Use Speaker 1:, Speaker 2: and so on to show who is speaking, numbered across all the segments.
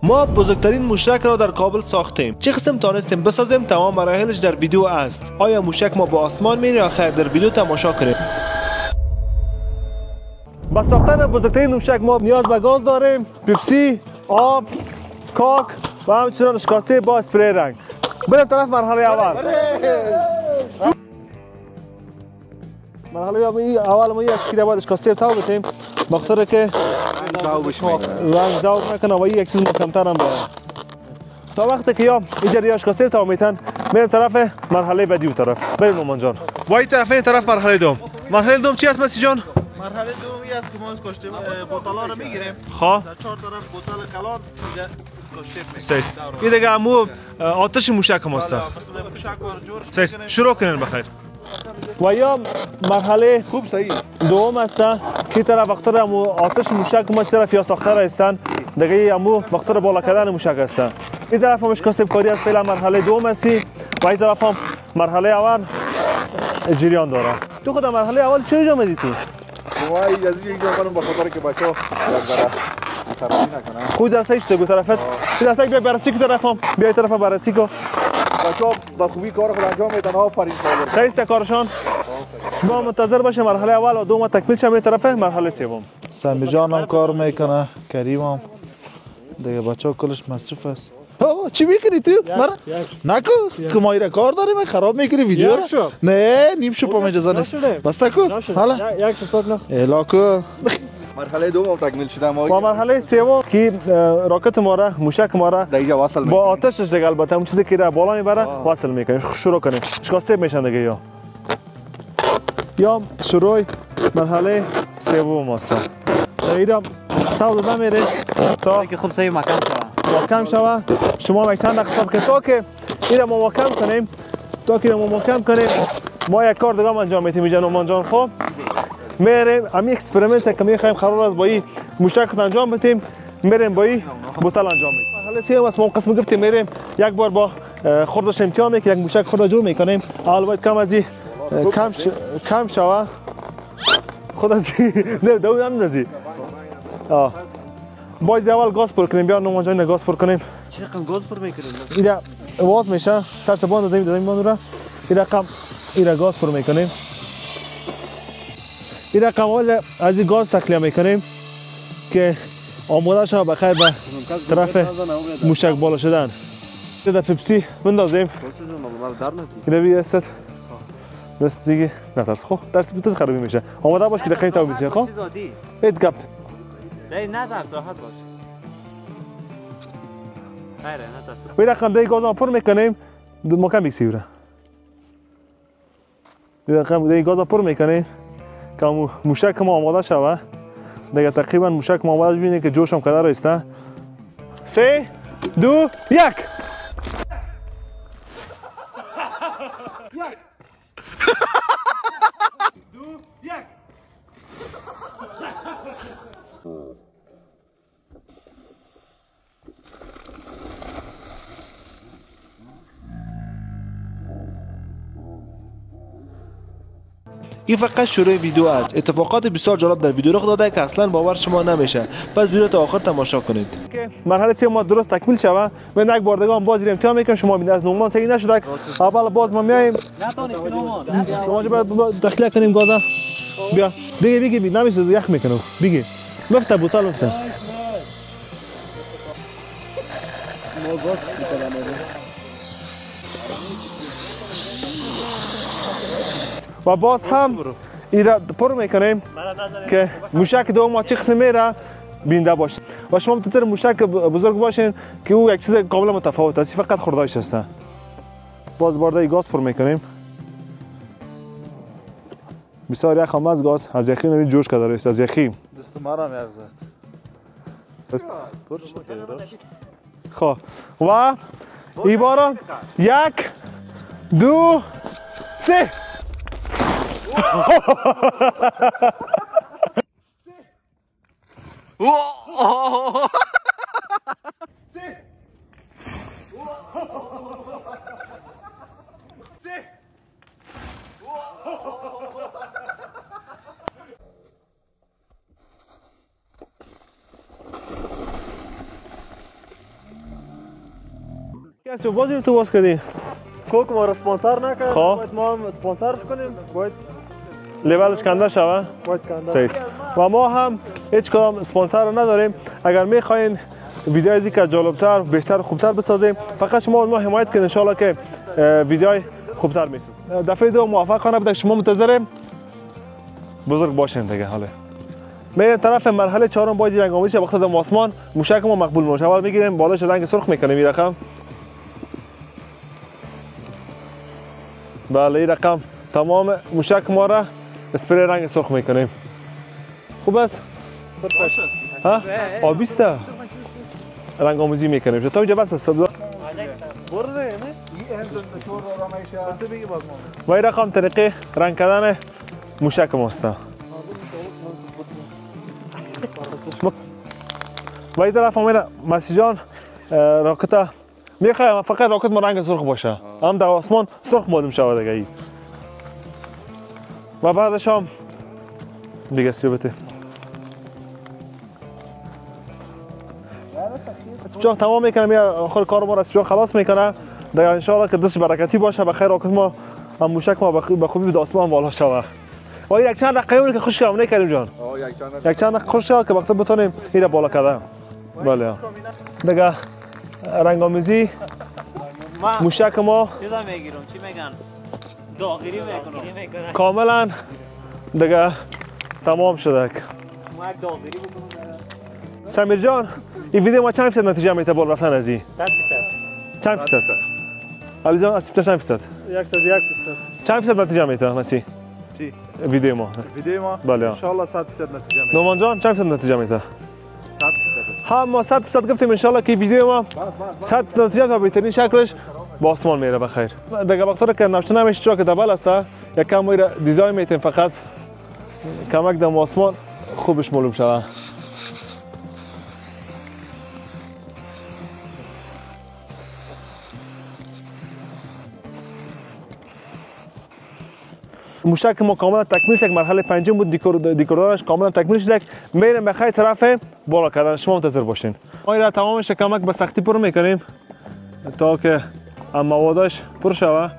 Speaker 1: ما بزرگترین موشک را در کابل ساختیم. چه قسم تانستیم بسازیم تمام مراحلش در ویدیو است. آیا موشک ما با آسمان میره یا خیر؟ در ویدیو تماشا کنید. با ساختن بزرگترین موشک ما نیاز به گاز داریم، پپسی، آب، کاک و همچنین اشکاسته با اسپری رنگ. بریم طرف مرحله اول. مرحله اول ما از کی باید اشکاسته تا بتیم مقطره که رنگ ذوق میکنه و یک چیز محکم‌تر هم داره. تا وقتی که یا اینجا اشکاسته تا میتن میریم طرف مرحله بعدی و طرف. بریم مامان جان. و این طرف این طرف مرحله دوم. مرحله دوم چی است مسی جان؟
Speaker 2: مرحله دومی است که ما اسکاشتیم بوتالا رو میگیریم.
Speaker 1: خب
Speaker 2: در چهار طرف بوتال کلان اینجا اسکاشتیم
Speaker 1: سیست. این دیگه امو آتش موشک هم است.
Speaker 2: مثلا موشک رو جور
Speaker 1: شروع کنین بخیر. و یا مرحله
Speaker 2: خوب صحیح
Speaker 1: دوم است که طرف وقتر امو آتش موشک ما طرف یا ساختار هستن دیگه امو وقتر بالا کردن موشک هستن. این طرف همش کسب کاری است. فعلا مرحله دوم هستی و این طرف هم مرحله اول جریان داره. تو خود مرحله اول چه جا میدی تو؟
Speaker 2: وای از اینجا برام به خاطر که بچه‌ها ترسی نکنن.
Speaker 1: خود درسش تو طرفت. درسش بیا بررسی که طرفم بیا طرف بررسی کو.
Speaker 2: بچه‌ها با خوبی کار خود انجام میدن. آفرین کار.
Speaker 1: صحیح است کارشان. شما منتظر باشه مرحله اول و دوم تکمیل شه به طرف مرحله سوم.
Speaker 3: سمی جان هم کار میکنه، کریم هم دیگه بچه‌ها کلش مصروف است. چی میکنی تو؟ نکو که ما ایره کار داریم خراب میکنی ویدیو را. نه نیم شو پام اجازه نیست. بس نکو حالا
Speaker 1: یک شو نه.
Speaker 3: الاکو
Speaker 2: مرحله دوم تکمیل شده. ما
Speaker 1: با مرحله سوم که راکت ما را موشک ما را
Speaker 2: دیگه وصل
Speaker 1: با آتشش دیگه البته اون چیزی که را بالا میبره وصل میکنیم. شروع کنیم. شکاسته میشن دیگه یا شروع مرحله سوم است. ایرا تا داده میره تا
Speaker 4: که خوب صحیح
Speaker 1: محکم شوه. شما یک چند دقیقه صبر کنید تا که اینا ما محکم کنیم. تا که ما محکم کنیم ما یک کار دیگه انجام میدیم اینجا نومان جان. خب میریم همین اکسپریمنت که میخوایم قرار است با این موشک انجام بدیم میریم با این بوتل انجام میدیم. مرحله سوم است. ما قسم گفتیم میریم یک بار با خوردش امتحان میکنیم یک موشک خود جور میکنیم. اول باید کم از این کم شوه خود از نه دو هم نزی. باید اول گاز پر کنیم. بیا نومان جان گاز پر کنیم.
Speaker 4: چه رقم گاز پر میکنیم؟
Speaker 1: اینا واز میشه سرش باند دادیم باند را این رقم این گاز پر میکنیم. این رقم اول از این گاز تخلیه میکنیم که آماده شود بخیر به طرف موشک بالا شدن. در پپسی بندازیم. اینا بی است دست دیگه نترس. خب درس بتوز خرابی میشه. آماده باش که دقیقه تا میشه. خب ایت گپ
Speaker 4: زای نترس راحت باش. خیره نترس.
Speaker 1: وی رقم دیگه گاز پر میکنیم. مکم بیکسیوره. دیگه گاز پر میکنیم که موشک ما آماده شوه. دیگه تقریبا موشک ما آماده ببینید که جوش هم کدر است. 3 2 1 این فقط شروع ویدیو است. اتفاقات بسیار جالب در ویدیو رخ داده که اصلا باور شما نمیشه. پس ویدیو تا آخر تماشا کنید. مرحله سوم ما درست تکمیل شوه. من یک بار دیگه هم باز امتحان میکنم. شما ببینید از نومان تگی نشده. اول باز ما میایم. شما باید داخله کنیم گازا. بیا بگی نمیشه یخ میکنه. بگی مفته بوتال مفته. و باز هم ایرا پر میکنیم که موشک دوم چه قسم میره بینده باشید. و شما منتظر موشک بزرگ باشین که او یک چیز کاملا متفاوت است. فقط خوردایش است. باز بارده گاز پر میکنیم. بسیار یخم از گاز از یخی نوید جوش کداره است. از یخی
Speaker 3: دست مرام یک زد.
Speaker 1: خب و ای بارا 1 2 3 کسی بازی تو باز کردی؟
Speaker 5: کوک ما را اسپانسر نکرد.
Speaker 1: خب.
Speaker 5: باید ما هم اسپانسرش کنیم. باید
Speaker 1: لیولش کنده شوه؟
Speaker 5: کنده.
Speaker 1: صحیح. و ما هم هیچ کدام اسپانسر رو نداریم. اگر میخواین ویدیویی که جالبتر، بهتر و خوبتر بسازیم، فقط شما ما حمایت کنید ان شاء الله که ویدیوهای خوبتر میسازیم. دفعه دو موفقانه بودید. شما منتظریم. بزرگ باشین دیگه. حالا میریم طرف مرحله چهارم. باید رنگ آمیزی وقت دم آسمان موشک ما مقبول میشه. اول میگیریم بالاش رنگ سرخ میکنیم. این رقم بله این رقم تمام موشک ما را اسپری رنگ سرخ میکنیم. خوب است؟ ها؟ آبیسته رنگ آمیزی میکنیم. تا اینجا بس است.
Speaker 5: برده
Speaker 1: و این رقم طریقه رنگ کردن موشک ماست. و این طرف همین مسیجان راکت میخوایم فقط راکت ما رنگ سرخ باشه. هم در آسمان سرخ معلوم شود دیگه ای. و بعدش هم دیگه سیبته. اسپیان تمام میکنم. آخر کار ما را اسپیان خلاص میکنه. دیگه ان شاء الله که دست برکتی باشه. بخیر راکت ما هم موشک ما به خوبی به آسمان بالا شود. و یک چند دقیقه که خوش کردم نکردیم جان. یک چند دقیقه خوش شد که وقت بتونیم این بالا کردن. بله. دیگه رنگ آمیزی موشک ما
Speaker 4: چیزا میگیرم. چی میگن؟ داغری میکنم.
Speaker 1: کاملا دیگه تمام شده.
Speaker 4: ما یک داغری بکنم.
Speaker 1: سمیر جان این ویدیو ما چند فیصد نتیجه میده بالا رفتن از این؟
Speaker 4: 100%.
Speaker 1: چند فیصد؟ علی جان اسپیت چند فیصد؟
Speaker 5: 101%.
Speaker 1: چند فیصد نتیجه میده مسی؟
Speaker 5: چی؟
Speaker 1: ویدیو ما.
Speaker 5: ویدیو ما
Speaker 1: بله.
Speaker 5: ان شاء الله 100% نتیجه میده.
Speaker 1: نومان جان چند فیصد نتیجه میده؟
Speaker 5: 100%.
Speaker 1: هم ما 100% گفتیم ان شاء الله که ویدیو ما 100 نتیجه و بهترین شکلش با آسمان میره بخیر. دیگه وقتی که نوشته نمیشه چرا که دبل است یک کم میره دیزاین میتیم فقط کمک دم آسمان خوبش معلوم شود. موشک ما کاملا تکمیل شد. مرحله پنجم بود. دیکورانش کاملا تکمیل شد. میریم به خیر طرف بالا کردن. شما منتظر باشین. ما این تمامش کمک به سختی پر میکنیم تا که موادش پر شود.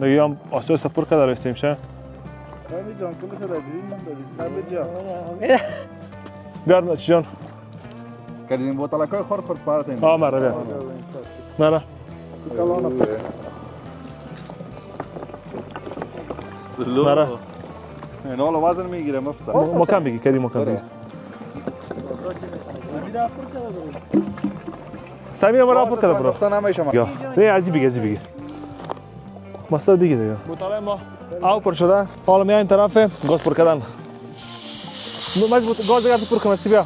Speaker 1: دیگه هم آسیا سپر کرده رسیم شه.
Speaker 5: سامی جان کل خدا بریم سامی جان.
Speaker 1: بیار چی جان؟
Speaker 2: کردیم بوتلکای خورد پارتیم.
Speaker 1: مرا بیار. مرا. مرا.
Speaker 2: این حالا وزن میگیره مفت.
Speaker 1: مکان بگی کریم مکان بگی. سامی مرا پر کرده برو.
Speaker 2: گفتن نمیشه ما.
Speaker 1: نه ازی بگی. مستد بگی دیگه. بوتال ما آو پر شده. حالا میایم طرف گاز پر کردن. گاز دیگه پر کنم سی بیا.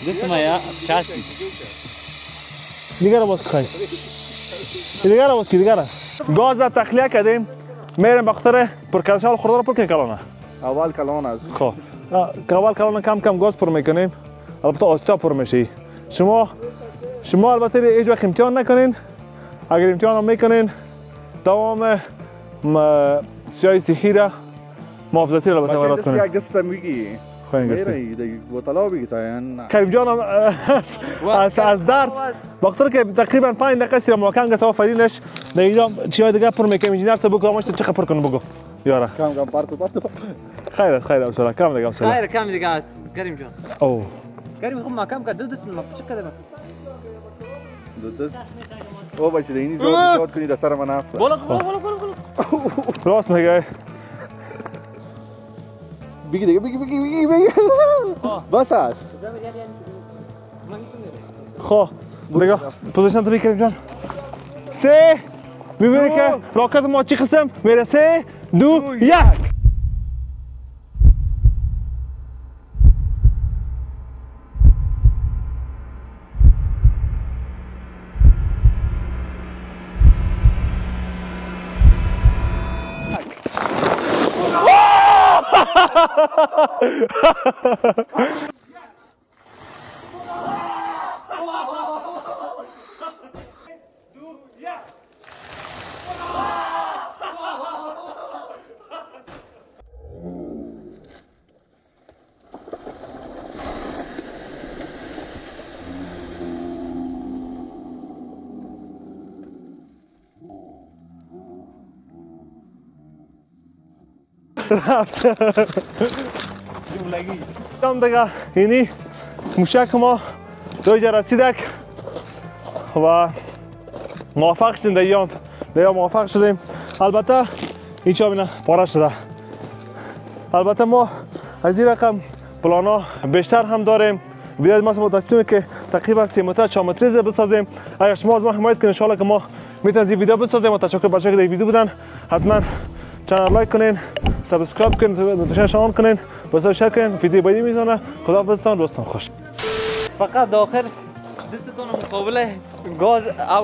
Speaker 4: گفتم یا چشم.
Speaker 1: دیگه رو باز کن. دیگه رو باز کی دیگه رو. گاز تخلیه کردیم. میریم بخاطر پر کردن حال خورده رو پر کنیم کلانه.
Speaker 2: اول کلان از.
Speaker 1: خب. اول کلانه کم گاز پر میکنیم. البته آستا پر میشه. شما البته هیچ وقت امتحان نکنین. اگر امتحان هم میکنین تمام سیاه صحی را محافظتی را البته وارد کنین.
Speaker 2: یک دسته میگی.
Speaker 1: خواهیم گفتیم.
Speaker 2: میره بوتلا بگی سایان.
Speaker 1: کریم جان هم از درد وقتی که تقریبا 5 دقیقه سیر ماکان گرفت آفرینش دیگه چیای دیگه پر میکنیم. انجینیر سه بگو همش چه پر کنه بگو یارا.
Speaker 2: کم پارتو.
Speaker 1: خیر اوسلا کم دیگه اوسلا.
Speaker 4: خیر کم دیگه کریم جان.
Speaker 1: او
Speaker 4: کریم خب ما کم کرد دو دست ما چه کردم.
Speaker 2: او بچه اینی زود کنی در سر من افته.
Speaker 4: بالا.
Speaker 1: راست میگه.
Speaker 2: بگی بس است.
Speaker 1: خب دیگه پوزیشن تو بگیریم جان. 3 ببینید که راکت ما چی قسم میره. 3 2 1
Speaker 5: 1
Speaker 1: رفت.
Speaker 4: جملگی
Speaker 1: هم دیگه اینی موشک ما دویجا رسیدک و موفق شدیم دیگه موفق شدیم. البته اینجا بینه پاره شده. البته ما از این رقم پلانا بیشتر هم داریم. ویدیو ما تصمیم که تقریبا 3 متر 4 متری بسازیم. اگر شما از ما حمایت کنید ان شاء الله که ما میتونیم این ویدیو بسازیم. و تشکر بچه‌ها که در ویدیو بودن. حتما چنل لایک کنین، سابسکرایب کنین، نوتیفیکیشن آن کنین، بسیار شیر کنین. ویدیو بعدی میزنه. خداحافظتان، روزتان خوش.
Speaker 4: فقط داخل دستتون مقابل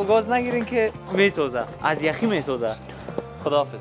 Speaker 4: گاز نگیرین که میسوزه، از یخی میسوزه. خداحافظ.